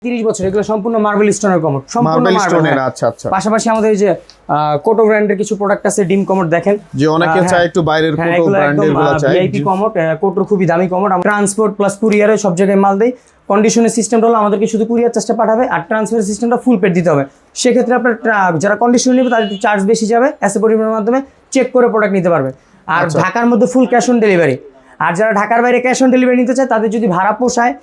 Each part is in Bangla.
30 বছর এগুলো সম্পূর্ণ মার্বেল স্টোনের কমোড, সম্পূর্ণ মার্বেল। আচ্ছা আচ্ছা। পাশাপাশি আমাদের এই যে কোটো ব্র্যান্ডের কিছু প্রোডাক্ট আছে, ডিম কমোড দেখেন, যে অনেকে চায় একটু বাইরের কোটো ব্র্যান্ডের গুলো চায়। ভিআইপি কমোড, কোটোর খুবই দামি কমোড। আমরা ট্রান্সপোর্ট প্লাস কুরিয়ারে সব জায়গায় মাল দেই। কন্ডিশনের সিস্টেমটা হলো আমাদেরকে শুধু কুরিয়ার চার্জটা পাঠাবে, আর ট্রান্সফার সিস্টেমটা ফুল পেড দিতে হবে। সেক্ষেত্রে আপনার যারা কন্ডিশন নেবে তাদের চার্জ বেশি যাবে, এসে পরিমাণের মাধ্যমে চেক করে প্রোডাক্ট নিতে পারবে। আর ঢাকার মধ্যে ফুল ক্যাশ অন ডেলিভারি। আর যারা ঢাকার বাইরে ক্যাশ অন ডেলিভারি নিতে চায় তাদের যদি ভাড়া পোষায়,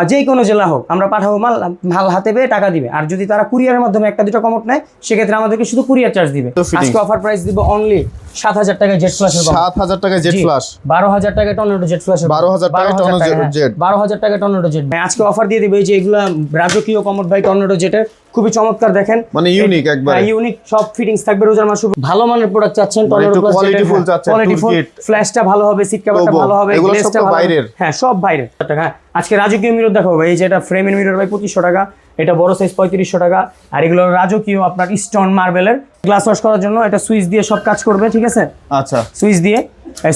যে কোনো জেলা হোক, আমরা পাঠাবো মাল, মাল হাতে পেয়ে টাকা দিবে। আর যদি তারা কুরিয়ারের মাধ্যমে একটা দুটো কমোড নেয়, সেক্ষেত্রে আমাদেরকে শুধু কুরিয়ার চার্জ দিবে। আজকে অফার প্রাইস দিব অনলি 7,000 টাকা জেড ফ্ল্যাশ। 7,000 টাকা জেড ফ্ল্যাশ, 12,000 টাকা টর্নেডো জেড ফ্ল্যাশ, 12,000 টাকা টর্নেডো জেড, 12,000 টাকা টর্নেডো জেড। আজকে অফার দিয়ে দিবে এই যে এগুলা রাজকীয় কমোড ভাই, টর্নেডো জেটের খুবই চমৎকার দেখেন, মানে ইউনিক একবার ইউনিক সব ফিটিংস থাকবে। রোজার মাস ভালো মানের প্রোডাক্ট চাচ্ছেন, টর্নেডো প্লাস কোয়ালিটি ফুল চাচ্ছেন, কোয়ালিটি ফুল, ফ্ল্যাশটা ভালো হবে, সিট কভারটা ভালো হবে, গ্লেজটা ভালো হবে। হ্যাঁ সব বাইরের টাকা। আজকে রাজকীয় মিরর দেখাবো ভাই, এই যে এটা ফ্রেমের মিরর ভাই 2500 টাকা, এটা বড় সাইজ 3500 টাকা। আর এগুলো রাজকীয় আপনার স্টোন মার্বেলের, গ্লাস ওয়াশ করার জন্য এটা সুইচ দিয়ে সব কাজ করবে, ঠিক আছে? আচ্ছা, সুইচ দিয়ে,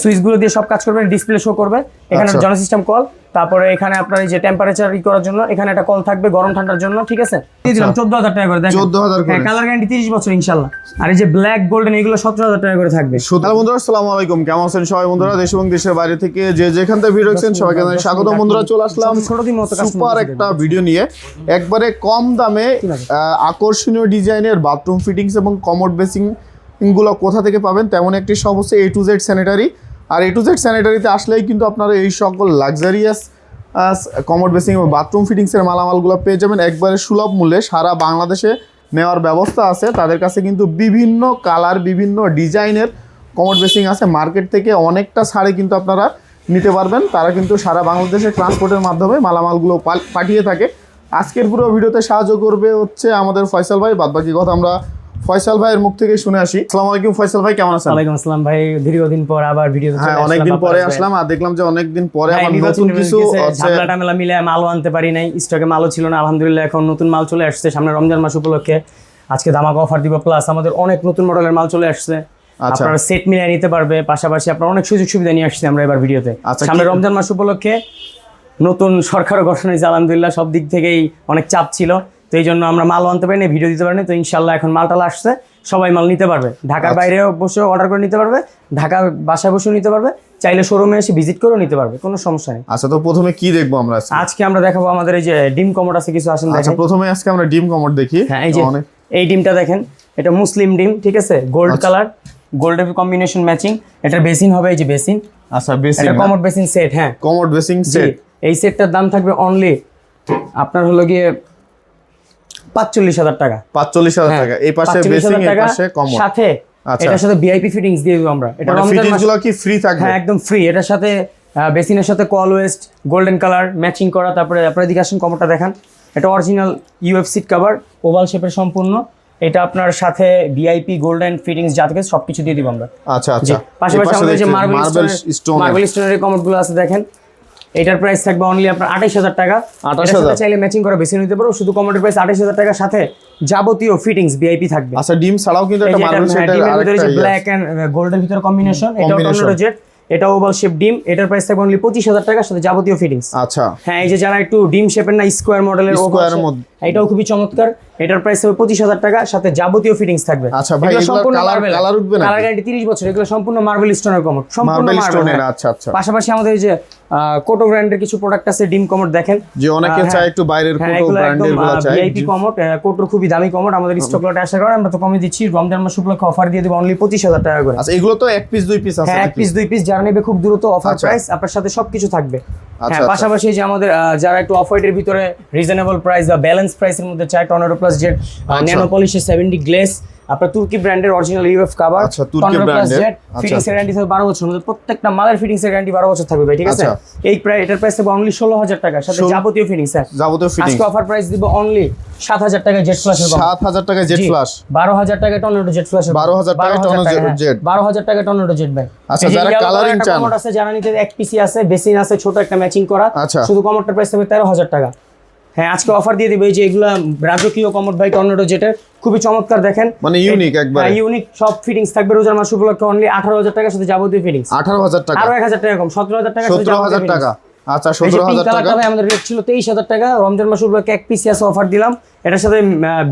সুইচগুলো দিয়ে সব কাজ করবে, ডিসপ্লে শো করবে। এখানে জন সিস্টেম কল, তারপরে এখানে আপনার এই যে টেম্পারেচার করার জন্য এখানে একটা কল থাকবে গরম ঠান্ডার জন্য, ঠিক আছে? দিয়ে দিলাম 14,000 টাকা করে। দেখেন 14,000 করে। হ্যাঁ, কালার গ্যারান্টি 30 বছর ইনশাআল্লাহ। আর এই যে ব্ল্যাক গোল্ডেন এগুলো 17,000 টাকা করে থাকবে। সুতরাং বন্ধুরা আসসালামু আলাইকুম, কেমন আছেন সবাই? বন্ধুরা দেশ এবং দেশের বাইরে থেকে যে যেখান থেকে ভিডিও দেখছেন সবাইকে জানাই স্বাগত। বন্ধুরা চলে আসলাম সুপার একটা ভিডিও নিয়ে, একবারে কম দামে আকর্ষণীয় ডিজাইনের বাথরুম ফিটিংস এবং কমোড বেসিং গুলো কোথা থেকে পাবেন তেমন একটি সব হচ্ছে A to Z স্যানিটারি। আর A to Z স্যানিটারিতে আসলেই কিন্তু আপনারা এই সকল লাক্সারিয়াস কমোড বেসিং এবং বাথরুম ফিটিংসের মালামালগুলো পেয়ে যাবেন একবারে সুলভ মূল্যে। সারা বাংলাদেশে নেওয়ার ব্যবস্থা আছে, তাদের কাছে কিন্তু বিভিন্ন কালার বিভিন্ন ডিজাইনের কমোড বেসিং আছে। মার্কেট থেকে অনেকটা ছাড়ে কিন্তু আপনারা নিতে পারবেন। তারা কিন্তু সারা বাংলাদেশে ট্রান্সপোর্টের মাধ্যমে মালামালগুলো পাঠিয়ে থাকে। আজকের পুরো ভিডিওতে সাহায্য করবে হচ্ছে আমাদের ফয়সাল ভাই। বাদবাকি কথা আমরা ফয়সাল ভাইয়ের মুখ থেকে শুনে আসি। আসসালামু আলাইকুম ফয়সাল ভাই, কেমন আছেন? ওয়ালাইকুম আসসালাম ভাই, দীর্ঘদিন পর আবার ভিডিওতে চলে আসলাম। অনেকদিন পরে আসলাম, আর দেখলাম যে অনেকদিন পরে আমার নতুন কিছু ঝামেলা টামেলা মিলে মালও আনতে পারি নাই, স্টকে মালও ছিল না। আলহামদুলিল্লাহ এখন নতুন মাল চলে আসছে সামনে রমজান মাস উপলক্ষে। আজকে ধামাকা অফার দিব, প্লাস আমাদের অনেক নতুন মডেলের মাল চলে আসছে। আপনারা সেট মিলিয়ে নিতে পারবে, পাশাপাশি আপনারা অনেক সুযোগ সুবিধা নিয়ে আসছি আমরা এবার ভিডিওতে। সামনে রমজান মাস উপলক্ষে নতুন সরকার গঠন হয়েছে, আলহামদুলিল্লাহ সব দিক থেকেই অনেক চাপ ছিল, তো এই জন্য আমরা মালও আনতে পারিনি, ভিডিও দিতে পারিনি। তো ইনশাল্লাহ এখন মালটাল আসছে, সবাই মাল নিতে পারবে, ঢাকার বাইরেও বসে অর্ডার করে নিতে পারবে, ঢাকা বাসায় বসেও নিতে পারবে, চাইলে শোরুমে এসে ভিজিট করেও নিতে পারবে, কোনো সমস্যা নেই। আচ্ছা, তো প্রথমে কি দেখবো আমরা? আজকে আমরা দেখাবো আমাদের এই যে ডিম কমোড আছে কিছু, আসেন দেখেন। আচ্ছা, প্রথমে আজকে আমরা ডিম কমোড দেখি। হ্যাঁ, এই যে এই ডিমটা দেখেন, এটা মুসলিম ডিম, ঠিক আছে? গোল্ড কালার, গোল্ডের কম্বিনেশন ম্যাচিং। এটার বেসিন হবে এই যে বেসিন। আচ্ছা, বেসিন, এটা কমোড বেসিন সেট। হ্যাঁ, কমোড বেসিন সেট। এই সেটটার দাম থাকবে অনলি আপনার হলো গিয়ে 45,000 টাকা। 45,000 টাকা। এই পাশে বেসিন, এই পাশে কমোড, সাথে এটার সাথে ভিআইপি ফিটিংস দিয়ে দেব আমরা। এটা ফিটিংসগুলো কি ফ্রি থাকবে? হ্যাঁ, একদম ফ্রি। এটার সাথে বেসিনের সাথে কল ওয়েস্ট গোল্ডেন কালার ম্যাচিং করা। তারপরে আপনারা এদিকে আসেন, কমোডটা দেখান। এটা original UF seat cover, oval শেপের সম্পূর্ণ। এটা আপনার সাথে ভিআইপি গোল্ডেন ফিটিংস যা থাকে সবকিছু দিয়ে দিব আমরা। আচ্ছা আচ্ছা। পাশাপাশি আমাদের যে মার্বেল স্টোনের কমোডগুলো আছে দেখেন, এটার প্রাইস থাকবে অনলি আপনার 28,000 টাকা। 28,000 চাইলে ম্যাচিং করা বেশি নিতে পারো, শুধু কমোডের প্রাইস 28,000 টাকার সাথে যাবতীয় ফিটিংস ভিআইপি থাকবে। আচ্ছা, ডিম ছাড়াও কিন্তু একটা মার্বেল সেটের আরেকটা ব্ল্যাক এন্ড গোল্ডের ভিতরে কম্বিনেশন, এটা টর্নেডো জেট, এটা ওভাল শেপ ডিম। এটার প্রাইস থাকবে অনলি 25,000 টাকার সাথে যাবতীয় ফিটিংস। আচ্ছা, হ্যাঁ, এই যে যারা একটু ডিম শেপের না, স্কোয়ার মডেলের, স্কোয়ারের মধ্যে, এটাও খুবই চমৎকার। এটার প্রাইস হবে 25,000 টাকা সাথে যাবতীয় ফিটিংস থাকবে। আচ্ছা ভাই, এগুলো কালার উঠবে না? কালার গ্যারান্টি 30 বছর। এগুলো সম্পূর্ণ মার্বেল স্টোনের কমোড, সম্পূর্ণ মার্বেল। আচ্ছা আচ্ছা। পাশাপাশি আমাদের এই যে কোটো ব্র্যান্ডের কিছু প্রোডাক্ট আছে, ডিম কমোড দেখেন, যে অনেকে চায় একটু বাইরের কোটো ব্র্যান্ডের গুলো চায়। ভিআইপি কমোড, কোটোর খুবই দামি কমোড, আমাদের স্টক লটে আসার কারণে আমরা তো কমে দিচ্ছি। রমজান মাস উপলক্ষে অফার দিয়ে দেব অনলি 25,000 টাকা করে। আচ্ছা, এগুলো তো এক পিস দুই পিস আছে? হ্যাঁ, এক পিস দুই পিস, যারা নেবে খুব দ্রুত অফার প্রাইস, আপনার সাথে সবকিছু থাকবে। হ্যাঁ, পাশাপাশি যে আমাদের যারা একটু অফ হোয়াইটের ভিতরে রিজনেবল প্রাইস বা ব্যালেন্স প্রাইসের মধ্যে চায়, টর্নেডো প্লাস জেট ন্যানো পলিশের 70 গ্লেস, আপনার তুর্কি ব্র্যান্ডের original UF cover, tornado plus jet, fittings এর গ্যারান্টি থাকবে 12 বছর। আমাদের প্রত্যেকটা মালের ফিটিংস এর গ্যারান্টি 12 বছর থাকবে ভাই, ঠিক আছে? এই প্রাইস, এটার প্রাইস থাকবে অনলি 16,000 টাকা সাথে যাবতীয় ফিটিংস। যাবতীয় ফিটিংস আজকে অফার প্রাইস দিব অনলি 7,000 টাকা জেট ফ্ল্যাশ। 7,000 টাকা জেট ফ্ল্যাশ, 12,000 টাকা টর্নেডো জেট ফ্ল্যাশ, 12,000 টাকা টর্নেডো জেট, 12,000 টাকা টর্নেডো জেট ভাই। আচ্ছা, যারা কালারিং চান, কমোড আছে, যারা নিতে এক পিসি আছে, বেসিন আছে, ছোট একটা ম্যাচিং করা, আচ্ছা, শুধু কমোডটার প্রাইস থাকবে 13,000 টাকা। হ্যাঁ, আজকে অফার দিয়ে দিবে এই যে এগুলা রাজকীয় কমোড ভাই, টর্নেডো জেটের খুবই চমৎকার দেখেন, মানে ইউনিক একবার ইউনিক সব ফিটিংস থাকবে। রোজার মাস উপলক্ষে অনলি 18,000 টাকার সাথে যাবতীয় ফিটিংস। 18,000 টাকা, আরো 1,000 টাকা কম, 17,000 টাকা, 17,000 টাকা। আচ্ছা এই যে 17000 টাকা ভাই আমাদের রেট ছিল 23000 টাকা, রমজান মাস উপলক্ষে এক পিস আছে অফার দিলাম, এটার সাথে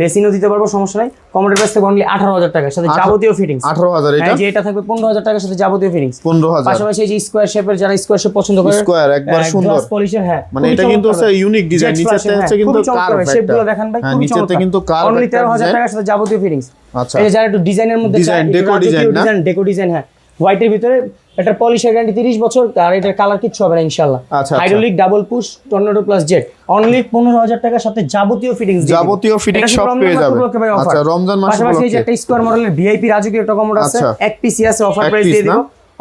বেসিনও দিতে পারবো, সমস্যা নাই। কমোডের প্রাইস থাকবে অনলি 18000 টাকার সাথে যাবতীয় ফিটিংস। 18000 এটা, এই যে এটা থাকবে 15000 টাকার সাথে যাবতীয় ফিটিংস। 15000 পাশাপাশি এই যে স্কয়ার শেপের, যারা স্কয়ার শেপ পছন্দ করে, স্কয়ার একবার সুন্দর গ্লাস পলিশের, হ্যাঁ মানে এটা কিন্তু হচ্ছে ইউনিক ডিজাইন, নিচেতে হচ্ছে কিন্তু কার্ভ, শেপগুলো দেখেন ভাই, খুবই নিচেতে চমৎকার। কিন্তু কার্ভ, অনলি 13000 টাকার সাথে যাবতীয় ফিটিংস। আচ্ছা এই যে যারা একটু ডিজাইনের মধ্যে ডিজাইন, ডেকো ডিজাইন না, ডেকো ডিজাইন, হ্যাঁ হোয়াইটের ভিতরে, এটার পলিশের গ্যারান্টি 30 বছর, আর এটার কালার কিচ্ছু হবে না ইনশাআল্লাহ। আচ্ছা hydraulic double push tornado plus jet, only 15000 টাকার সাথে যাবতীয় ফিটিংস, যাবতীয় ফিটিংস সব পেয়ে যাবে। আচ্ছা রমজান মাস পাশাপাশি এই যে উপলক্ষে একটা স্কয়ার মডেলের ভিআইপি রাজকীয় একটা কমোড আছে, আচ্ছা। এক পিসি আছে, অফার এক প্রাইস piece দিয়ে দিব না?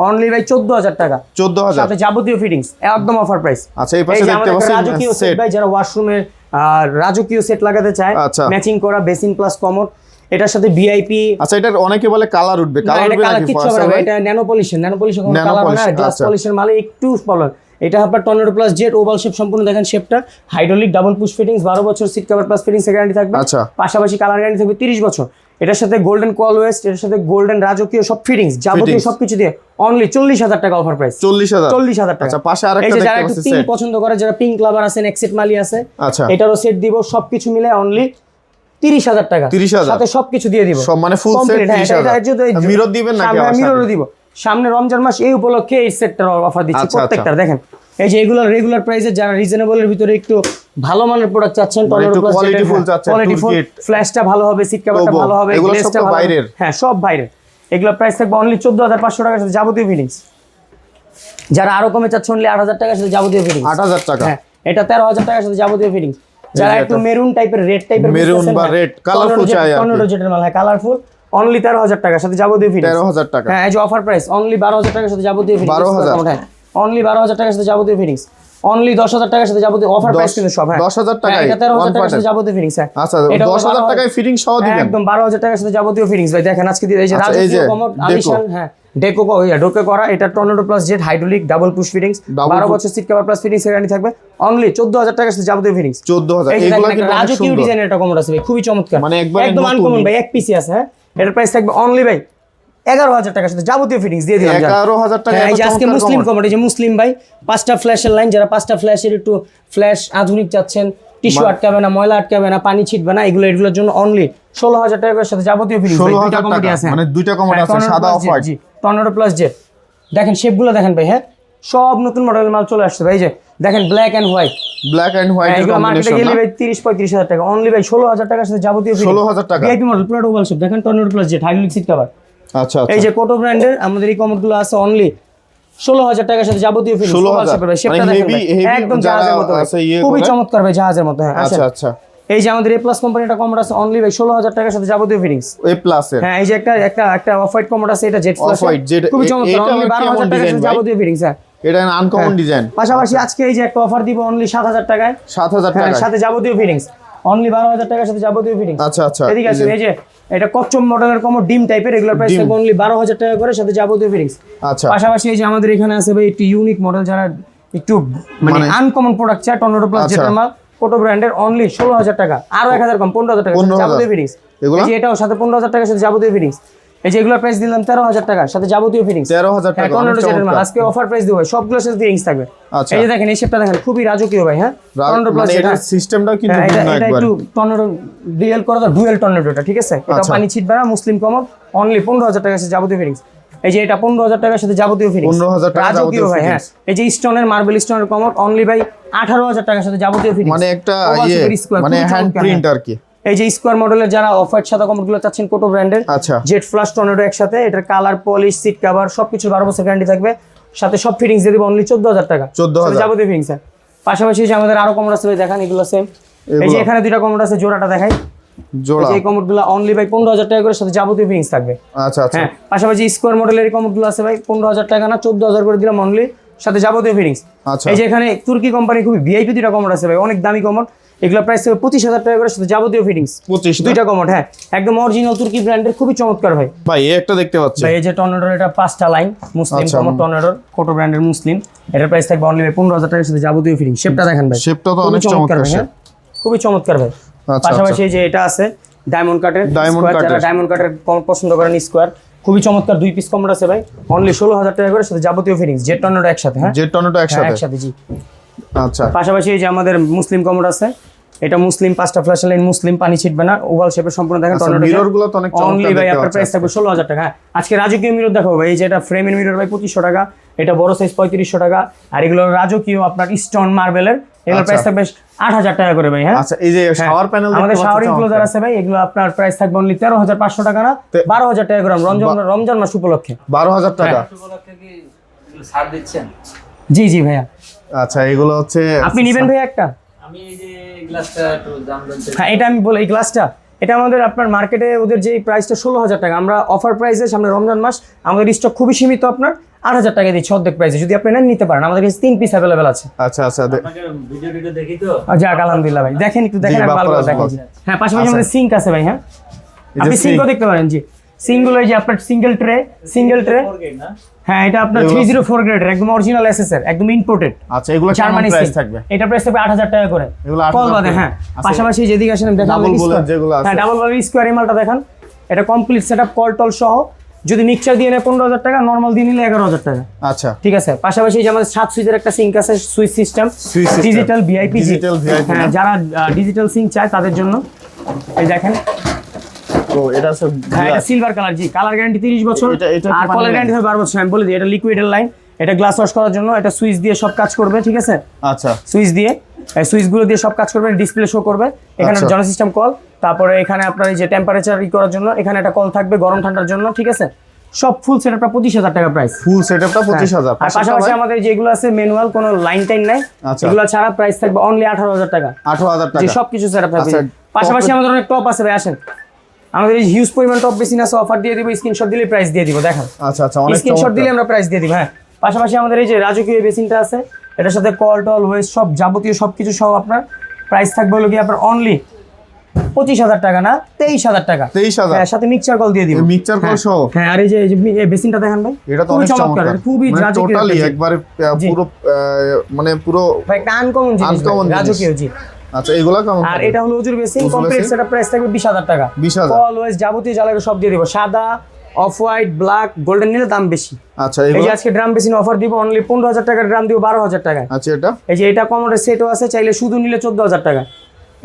অনলি ভাই 14000 টাকা 14000 সাথে যাবতীয় ফিটিংস, একদম অফার প্রাইস। আচ্ছা এই পাশে দেখতে পাচ্ছেন রাজকীয় সেট সেট, ভাই, যারা ওয়াশরুমের রাজকীয় সেট লাগাতে চায়, আচ্ছা। ম্যাচিং করা বেসিন প্লাস কমোড, এটার সাথে ভিআইপি। আচ্ছা এটার অনেকে বলে কালার উঠবে, কালার উঠবে নাকি কিচ্ছু হবে না, এটা ন্যানো পলিশের কোনো ন্যানো কালার পলিশ, না, গ্লাস আচ্ছা। পলিশের মালে একটু প্রবলেম। এটা আপনার tornado plus jet oval shape, সম্পূর্ণ দেখেন শেপটা, হাইড্রোলিক ডাবল পুশ ফিটিংস, 12 বছর seat cover plus fittings guarantee থাকবে। আচ্ছা। পাশাপাশি কালার গ্যারান্টি থাকবে 30 বছর। এটার সাথে গোল্ডেন কল ওয়েস্ট, এর সাথে গোল্ডেন রাজকীয় সব ফিটিংস, যাবতীয় সবকিছু দিয়ে অনলি 40000 টাকা অফার প্রাইস। 40000 টাকা। আচ্ছা পাশে এই আরেকটা যে যারা দেখতে একটু পাচ্ছি পিঙ্ক সেট, পছন্দ করে, যারা পিঙ্ক লাভার আছেন, এক্সেট মালি আছে, আচ্ছা এটারও সেট দিব, সবকিছু মিলে অনলি 30000 টাকা 30000 সাথে সবকিছু দিয়ে দিব, সব মানে ফুল সেট 30000। মিরর দিবেন নাকি? মিররও দিব সামনে, রমজান মাস এই উপলক্ষে এই সেটটার অফার দিচ্ছি আচ্ছা, প্রত্যেকটা। দেখেন এই যে এগুলো রেগুলার প্রাইসে, যারা রিজনেবলের ভিতরে একটু ভালো মানের প্রোডাক্ট চাচ্ছেন, টর্নেডো প্লাস কোয়ালিটি ফুল চাচ্ছেন, কোয়ালিটি ফুল, ফ্ল্যাশটা ভালো হবে, সিট কভারটা ভালো হবে, এগুলো সব গ্লেজটা তো ভালো হবে, বাইরের, হ্যাঁ সব বাইরের। এগুলো প্রাইস থাকবে অনলি 14500 টাকার সাথে যাবতীয় ফিটিংস। যারা আরো কমে চাচ্ছেন অনলি 8000 টাকার সাথে যাবতীয় ফিটিংস। 8000 টাকা, হ্যাঁ এটা 13000 টাকার সাথে যাবতীয় ফিটিংস। যারা একটু মেরুন টাইপের, রেড টাইপের, মেরুন বা রেড কালারফুল চাই আর টর্নেডো জেটের মাল, হ্যাঁ কালারফুল, অনলি 13000 টাকার সাথে যাবতীয় ফিটিংস। 13000 টাকা, হ্যাঁ এই যে অফার প্রাইস অনলি 12000 টাকার সাথে যাবতীয় ফিটিংস। 12000 হ্যাঁ অনলি 12000 টাকার সাথে যাবতীয় ফিটিংস, অনলি 10000 টাকার সাথে যাবতীয় অফার প্রাইস কিন্তু সব, হ্যাঁ 10000 টাকায় এটা 13000 টাকার সাথে যাবতীয় ফিটিংস। হ্যাঁ আচ্ছা 10000 টাকায় ফিটিং সহ দিবেন, একদম 12000 টাকার সাথে যাবতীয় ফিটিংস ভাই। দেখেন আজকে দিয়ে এই যে আচ্ছা, এই যে রাজকীয় কমোড আলিশান, হ্যাঁ ডেকো ডোকে করা, এটা tornado plus jet hydraulic double push fittings, 12 বছর seat cover plus fittings guarantee থাকবে, অনলি 14000 টাকার সাথে যাবতীয় ফিটিংস। 14000 এই যে এগুলো দেখেন কিন্তু অনেক রাজকীয় সুন্দর ডিজাইনের একটা কমোড আছে ভাই, খুবই চমৎকার, মানে একদম আনকমন ভাই, এক পিসি আছে। হ্যাঁ এটার প্রাইস থাকবে অনলি ভাই 11000 টাকার সাথে যাবতীয় ফিটিংস দিয়ে দিলাম। 11000 টাকা। এই যে আজকে মুসলিম কমোড, এই যে মুসলিম ভাই 5টা ফ্ল্যাশের লাইন, যারা 5টা ফ্ল্যাশের একটু ফ্ল্যাশ আধুনিক চাচ্ছেন, টিস্যু আটকাবে না, ময়লা আটকাবে না, পানি ছিটবে না, এগুলোর জন্য অনলি 16000 টাকার সাথে যাবতীয় ফিটিংস। 16000 টাকা মানে দুইটা কমোড আছে, সাদা off white, tornado plus jet. দেখেন শেপগুলো দেখেন ভাই, হ্যাঁ সব নতুন মডেলের মাল চলে আসছে ভাই। এই যে দেখেন black and white, black and white এর এগুলো মার্কেটে কম্বিনেশন গেলে ভাই 30-35000 টাকা, অনলি ভাই 16000 টাকার সাথে যাবতীয় ফিটিংস। 16000 টাকা ভিআইপি মডেল পুরো ওভাল শেপ, দেখেন tornado plus jet hydraulic seat cover. আচ্ছা আচ্ছা এই যে কোটো ব্র্যান্ডের আমাদের এই কমোডগুলো আছে অনলি 16000 টাকার সাথে যাবতীয় ফিটিংস। 16000 শেপটা দেখেন ভাই, একদম জাহাজের মতো, খুবই চমৎকার ভাই, জাহাজের মতো। হ্যাঁ আচ্ছা আচ্ছা এই যে আমাদের এ প্লাস কোম্পানিটা কমোড আছে অনলি ভাই 16000 টাকার সাথে যাবতীয় ফিটিংস। এ প্লাস এর, হ্যাঁ এই যে একটা অফ হোয়াইট কমোড আছে, এটা জেট ফ্ল্যাশ, Jet, খুবই চমৎকার, অনলি 12000 টাকার সাথে যাবতীয় ফিটিংস। হ্যাঁ এটা আনকমন ডিজাইন। পাশাপাশি আজকে এই যে একটা অফার দিব অনলি 7000 টাকায়, 7000 হ্যাঁ টাকা সাথে যাবতীয় ফিটিংস, অনলি 12000 টাকার সাথে যাবতীয় ফিটিংস। আচ্ছা আচ্ছা এদিকে আসেন, এই যে এটা কচ্চম মডেলের কমোড ডিম টাইপের, রেগুলার প্রাইস থাকবে অনলি 12000 টাকা করে সাথে যাবতীয় ফিটিংস। আচ্ছা পাশাপাশি এই যে আমাদের এখানে আছে ভাই একটু ইউনিক মডেল, যারা একটু মানে আনকমন প্রোডাক্ট চায়, টর্নেডো প্লাস জেটের মাল, কোটো ব্র্যান্ডের, অনলি 16000 টাকা, আরো 1000 কম, 15000 টাকা সাথে যাবতীয় ফিটিংস। এই যে এটাও সাথে 15000 টাকার সাথে যাবতীয় ফিটিংস। এই যে এগুলোর প্রাইস দিলাম 13000 টাকা সাথে যাবতীয় ফিটিংস। 13000 টাকা টর্নেডো জেটের মাল আজকে অফার প্রাইস দিব, সবগুলোর সাথে ফিটিংস থাকবে। এই যে দেখেন এই শেপটা দেখেন, খুবই রাজকীয় ভাই। হ্যাঁ টর্নেডো প্লাস জেট সিস্টেমটা কিন্তু ভিন্ন এটা একবার, একটু টর্নেডো রিয়েল করা, ডুয়েল টর্নেডোটা, ঠিক আছে? এটা পানি ছিটবে না, মুসলিম কমোড, অনলি 15000 টাকার সাথে যাবতীয় ফিটিংস। এই যে এটা 15000 টাকার সাথে যাবতীয় ফিটিংস, 15000 টাকা যাবতীয় ভাই। হ্যাঁ এই যে স্টোনের মার্বেল স্টোনের কমোড, অনলি ভাই 18000 টাকার সাথে যাবতীয় ফিটিংস, মানে একটা মানে হ্যান্ড প্রিন্ট আর কি। এই যে স্কোয়ার মডেলের যারা অফ হোয়াইট সাদা কমোডগুলো চাচ্ছেন, কোটো ব্র্যান্ডের, আচ্ছা জেট ফ্লাশ টর্নেডো একসাথে, এটার কালার, পলিশ, সিট কভার সবকিছু 12 বছর গ্যারান্টি থাকবে, সাথে সব ফিটিংস দিয়ে দেব অনলি 14000 টাকা, 14000 যাবতীয় ফিটিংস। পাশাপাশি যে আমাদের আরো কমোড আছে দেখেন, এগুলো সেম। এই যে এখানে দুইটা কমোড আছে, জোড়াটা দেখাই, জোড়া, এই কমোডগুলো অনলি ভাই 15000 টাকা করে সাথে যাবতীয় ফিটিংস থাকবে। আচ্ছা আচ্ছা হ্যাঁ পাশাপাশি স্কোয়ার মডেলের এই কমোডগুলো আছে ভাই 15000 টাকা না 14000 করে দিলাম অনলি, সাথে যাবতীয় ফিটিংস। আচ্ছা এই যে এখানে তুর্কি কোম্পানি খুবই ভিআইপি দুইটা কমোড আছে ভাই, অনেক দামি কমোড, এগুলো প্রাইস হবে 25000 টাকা করে সাথে যাবতীয় ফিটিংস। 25 দুইটা কমোড, হ্যাঁ একদম অরিজিনাল তুর্কি ব্র্যান্ডের, খুবই চমৎকার ভাই। ভাই এই একটা দেখতে পাচ্ছি ভাই এই যে টর্নেডোর, এটা 5টা লাইন মুসলিম কমোড টর্নেডোর, কোটো ব্র্যান্ডের মুসলিম, এটার প্রাইস থাকবে অনলি 15000 টাকার সাথে যাবতীয় ফিটিংস। শেপটা দেখেন ভাই, শেপটা তো অনেক চমৎকার, খুবই চমৎকার ভাই। পাশাপাশি এই যে এটা আছে ডায়মন্ড কাটের, যারা ডায়মন্ড কাটের পছন্দ করেন, স্কোয়ার, খুবই চমৎকার, 2 পিস কমোড আছে ভাই, অনলি 16000 টাকা করে সাথে যাবতীয় ফিটিংস, জেট টর্নেডো একসাথে। হ্যাঁ জেট টর্নেডো একসাথে, একসাথে জি। আচ্ছা পাশাপাশি এই যে আমাদের মুসলিম কমোড আছে, এটা মুসলিম 5টা ফ্ল্যাশ লাইন, মুসলিম পানি ছিটবে না, ওভাল শেপের সম্পূর্ণ দেখেন। মিরর গুলো তো অনেক অনলি ভাই আপনার প্রাইস থাকবে 16000 টাকা। আজকে রাজকীয় মিরর দেখাবো ভাই, এই যে এটা ফ্রেমের মিরর ভাই 2500 টাকা, এটা বড় সাইজ 3500 টাকা, আর এগুলো রাজকীয় আপনার স্টোন মার্বেলের, এগুলোর প্রাইস থাকবে 8000 টাকা করে ভাই। হ্যাঁ আচ্ছা এই যে শাওয়ার প্যানেল আমাদের শাওয়ার ইনক্লোজার আছে ভাই, এগুলো আপনার প্রাইস থাকবে অনলি 13500 টাকা না 12000 টাকা করে রমজান মাস উপলক্ষে। 12000 টাকা উপলক্ষে কি ছাড় দিচ্ছেন? জি জি ভাইয়া। আচ্ছা এগুলো হচ্ছে আপনি নেবেন ভাই একটা? আমি এই যে গ্লাসটা একটু দাম জানতে। হ্যাঁ এটা আমি বলি, এই গ্লাসটা এটা আমাদের আপনার মার্কেটে ওদের যে প্রাইসটা 16000 টাকা, আমরা অফার প্রাইসে সামনে রমজান মাস আমাদের স্টক খুবই সীমিত, আপনার 8000 টাকা দিচ্ছি অর্ধেক প্রাইসে। যদি আপনি নেন নিতে পারেন, আমাদের কাছে 3 পিস অ্যাভেলেবেল আছে। আচ্ছা আচ্ছা আপনাকে ভিডিও দেখি তো। যাক আলহামদুলিল্লাহ ভাই, দেখেন একটু দেখেন, জি, আমি ভালো করে বাপ্পারাজ দেখেন। হ্যাঁ পাশাপাশি আমাদের সিঙ্ক আছে ভাই। হ্যাঁ এই যে আপনি সিঙ্কও দেখতে পারেন। জি সিঙ্গল, এই যে আপনার সিঙ্গেল ট্রে না হ্যাঁ এটা আপনার 304 গ্রেডের একদম অরিজিনাল এসএসআর, একদম ইম্পোর্টেড। আচ্ছা এগুলো কেমন জার্মানি প্রাইস থাকবে? এটা প্রাইস থাকবে 8000 টাকা করে এগুলো 8000 কল বাদে। হ্যাঁ পাশাপাশি যেদিকে আসেন দেখেন ডাবল বলের যেগুলো আছে। হ্যাঁ ডাবল বলের স্কয়ার এমআলটা দেখেন, এটা কমপ্লিট সেটআপ কল টল সহ, যদি মিক্সচার দিয়ে নেয় 15000 টাকা, নরমাল দিয়ে নিলে 11000 টাকা। আচ্ছা ঠিক আছে। পাশাপাশি যে আমাদের 7 সুইচের একটা সিঙ্ক আছে, switch system digital VIP. Digital VIP হ্যাঁ যারা ডিজিটাল সিঙ্ক চায় তাদের জন্য এই দেখেন। ও এটা আছে হ্যাঁ এটা সিলভার কালার। জি কালার গ্যারান্টি 30 বছর, এটা আর কলার গ্যারান্টি হবে 12 বছর। আমি বলে দিই, এটা লিকুইডের লাইন, এটা গ্লাস ওয়াশ করার জন্য, এটা সুইচ দিয়ে সব কাজ করবে। ঠিক আছে, আচ্ছা সুইচ দিয়ে সুইচগুলো দিয়ে সব কাজ করবে, ডিসপ্লে শো করবে। এখানে আচ্ছা। জন সিস্টেম কল, তারপরে এখানে আপনার এই যে টেম্পারেচার করার জন্য এখানে একটা কল থাকবে গরম ঠান্ডার জন্য। ঠিক আছে, সব ফুল সেটআপটা 25000 টাকা প্রাইস। ফুল সেটআপটা 25000। আর পাশাপাশি আমাদের যেগুলো আছে ম্যানুয়াল, কোনো লাইন টাইন নাই, আচ্ছা। এগুলো ছাড়া প্রাইস থাকবে অনলি 18000 টাকা। 18000 যে টাকা সবকিছু সেটআপ থাকবে। আচ্ছা, পাশাপাশি আমাদের অনেক টপ আছে ভাই, আসেন আমাদের এই হিউজ পরিমাণ টপ বেসিন আছে, অফার দিয়ে দিব, স্ক্রিনশট দিলে প্রাইস দিয়ে দিব। দেখেন আচ্ছা আচ্ছা অনেক স্ক্রিনশট দিলে আমরা প্রাইস দিয়ে দিব। হ্যাঁ পাশাপাশি আমাদের এই যে রাজকীয় বেসিনটা আছে, এটার সাথে কল টল ওয়েস্ট সব যাবতীয় সবকিছু সহ আপনার প্রাইস থাকবে হলো কি আপনার অনলি 25000 টাকা না 23000 টাকা। 23000 হ্যাঁ সাথে মিক্সচার কল দিয়ে দিব, মিক্সচার কল সহ। হ্যাঁ আর এই যে এই বেসিনটা দেখেন ভাই, এটা তো খুবই অনেক চমৎকার, খুবই মানে রাজকীয় টোটালি একটা একবারে জি। পুরো মানে পুরো ভাই একটা আনকমন জিনিস ভাই, Uncommon জিনিস। রাজকীয়। জি আচ্ছা এগুলা কেমন আর থাকবে? এটা হলো উজুর বেসিন, উজুর কমপ্লিট বেসিন? সেটআপ প্রাইস থাকবে 20000 টাকা। 20000 কল ওয়েস্ট যাবতীয় জ্বালাবে সব দিয়ে দিব, সাদা অফ হোয়াইট ব্ল্যাক গোল্ডেন নিলে দাম বেশি। আচ্ছা এই এগুলো যে আজকে ড্রাম বেসিন অফার দিব অনলি 15000 টাকার ড্রাম দিব 12000 টাকায়। আচ্ছা এটা এই যে এটা কমোডের সেটও আছে, চাইলে শুধু নিলে 14000 টাকা,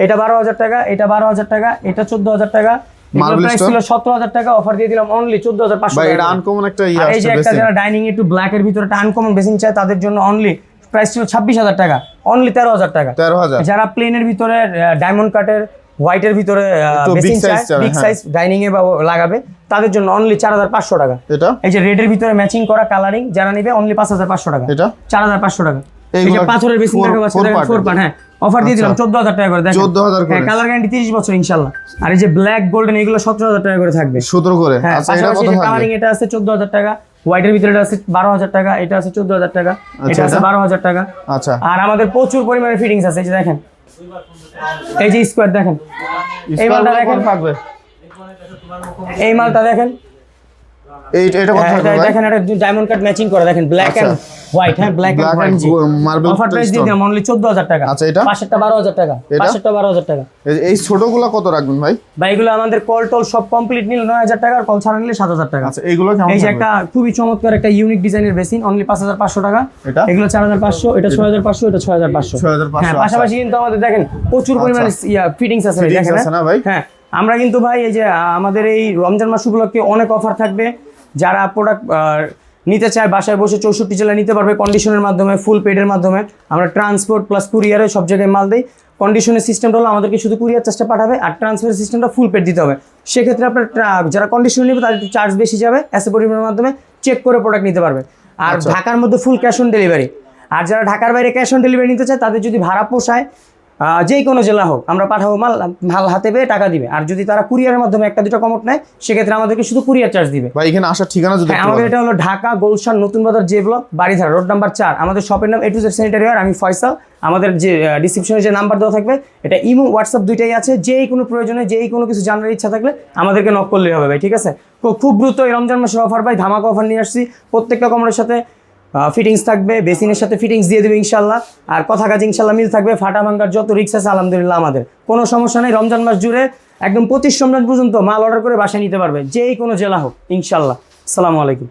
এটা 12000 টাকা, এটা 12000 টাকা, এটা 14000 টাকা। Marble price stone? ছিল 17000 টাকা, অফার দিয়ে দিলাম অনলি 14500 ভাই টাকা। এটা আনকমন একটা ইয়ে আর এই যে আসছে একটা বেসিন। যারা ডাইনিং একটু ব্ল্যাক এর ভিতরে একটা আনকমন বেসিন চায় তাদের জন্য অনলি প্রাইস ছিল 26000 টাকা, অনলি 13000 টাকা। 13000 যারা প্লেনের ভিতরে ডায়মন্ড কাটের হোয়াইটের ভিতরে একটু বেসিন big size চায়, চায়, বিগ হ্যাঁ। সাইজ ডাইনিং এ বা লাগাবে, তাদের জন্য অনলি 4500 টাকা। এটা এই যে রেডের ভিতরে ম্যাচিং করা কালারিং যারা নিবে অনলি 5500 টাকা। এটা 4500 টাকা। এই যে এইগুলা পাথরের বেসিন four- দেখা যাচ্ছে, four দেখেন part 4 পার্ট। হ্যাঁ অফার দিয়ে দিলাম 14000 টাকা করে, দেখেন 14000 করে। হ্যাঁ কালার গ্যারান্টি 30 বছর ইনশাআল্লাহ। আর এই যে ব্ল্যাক গোল্ডেন এগুলো 17000 টাকা করে থাকবে। 17 করে। হ্যাঁ আচ্ছা এটা পাশাপাশি কত থাকবে? কালারিং এটা আছে 14000 টাকা, হোয়াইটের ভিতরে এটা আছে 12000 টাকা, এটা আছে 14000 টাকা, এটা আছে এটা? 12000 টাকা। আচ্ছা আর আমাদের প্রচুর পরিমাণে ফিটিংস আছে, এই যে দেখেন এই যে স্কোয়ার দেখেন, এই মালটা স্কয়ার দেখেন, থাকবে। এই মালটা দেখেন, এটা কত হ্যাঁ, থাকবে এটা ভাই? দেখেন এটা ডায়মন্ড কাট ম্যাচিং করা, দেখেন ব্ল্যাক আচ্ছা। And white. হ্যাঁ black and Black white. and জি marble অফার প্রাইস দিয়ে stone। দিলাম অনলি 14000 টাকা। আচ্ছা, এটা? পাশেরটা 12000 টাকা, এটা? পাশেরটা 12000 টাকা। এই ছোটগুলা কত রাখবেন ভাই? বা এগুলো আমাদের কল টল সব কমপ্লিট নিলে 9000 টাকা, আর কল ছাড়া নিলে 7000 টাকা। আচ্ছা এইগুলো কেমন এই যে থাকবে? একটা খুবই চমৎকার একটা ইউনিক ডিজাইনের বেসিন অনলি 5500 টাকা। এটা? এগুলো 4500, এটা 6500, এটা 6500। 6500, হ্যাঁ পাশাপাশি কিন্তু আমাদের দেখেন প্রচুর পরিমাণে ফিটিংস আছে ভাই, Fittings দেখেন আছে না ভাই? হ্যাঁ আমরা কিন্তু ভাই এই যে আমাদের এই রমজান মাস উপলক্ষে অনেক অফার থাকবে। যারা প্রোডাক্ট নিতে চায় বাসায় বসে 64 জেলায় নিতে পারবে কন্ডিশনের মাধ্যমে, ফুল পেডের মাধ্যমে। আমরা ট্রান্সপোর্ট প্লাস কুরিয়ারে সব জায়গায় মাল দিই। কন্ডিশনের সিস্টেমটা হলো আমাদেরকে শুধু কুরিয়ার চার্জটা পাঠাবে, আর ট্রান্সফার সিস্টেমটা ফুল পেড দিতে হবে। সেক্ষেত্রে আপনার যারা কন্ডিশন নেবে তাদের একটু চার্জ বেশি যাবে, এসে পরিমাণের মাধ্যমে চেক করে প্রোডাক্ট নিতে পারবে। আর আচ্ছা। ঢাকার মধ্যে ফুল ক্যাশ অন ডেলিভারি। আর যারা ঢাকার বাইরে ক্যাশ অন ডেলিভারি নিতে চায় তাদের যদি ভাড়া পোষায় যেই কোনো জেলা হোক আমরা পাঠাবো, মাল হাতে পেয়ে টাকা দিবে। আর যদি তারা কুরিয়ারের মাধ্যমে একটা দুটো কমট নেয় সেক্ষেত্রে আমাদেরকে শুধু কুরিয়ার চার্জ দিবে। ভাই এখানে আসার ঠিকানা যদি হ্যাঁ একটু আমাদের বলেন। এটা হলো ঢাকা গুলশান নতুন বাজার J block Baridhara road number 4। আমাদের শপের নাম A to Z sanitary wire. আমি ফয়সাল। আমাদের যে ডিসক্রিপশনে যে নাম্বার দেওয়া থাকবে এটা ইমো হোয়াটসঅ্যাপ দুইটাই আছে। যেই কোনো প্রয়োজনে যেই কোনো কিছু জানার ইচ্ছা থাকলে আমাদেরকে নক করলেই হবে ভাই, ঠিক আছে? খুব দ্রুত এই রমজান মাসের অফার ভাই, ধামাকা অফার নিয়ে আসছি। প্রত্যেকটা কমরের সাথে ফিটিংস থাকবে, বেসিনের সাথে ফিটিংস দিয়ে দেবে ইনশাল্লাহ। আর কথা কাজ ইনশাল্লাহ মিল থাকবে। ফাটা ভাঙ্গার যত রিক্স আছে আলহামদুলিল্লাহ আমাদের কোনো সমস্যা নেই। রমজান মাস জুড়ে একদম 25 রমজান পর্যন্ত মাল অর্ডার করে বাসায় নিতে পারবে, যেই কোনো জেলা হোক ইনশাল্লাহ। আসসালামু আলাইকুম।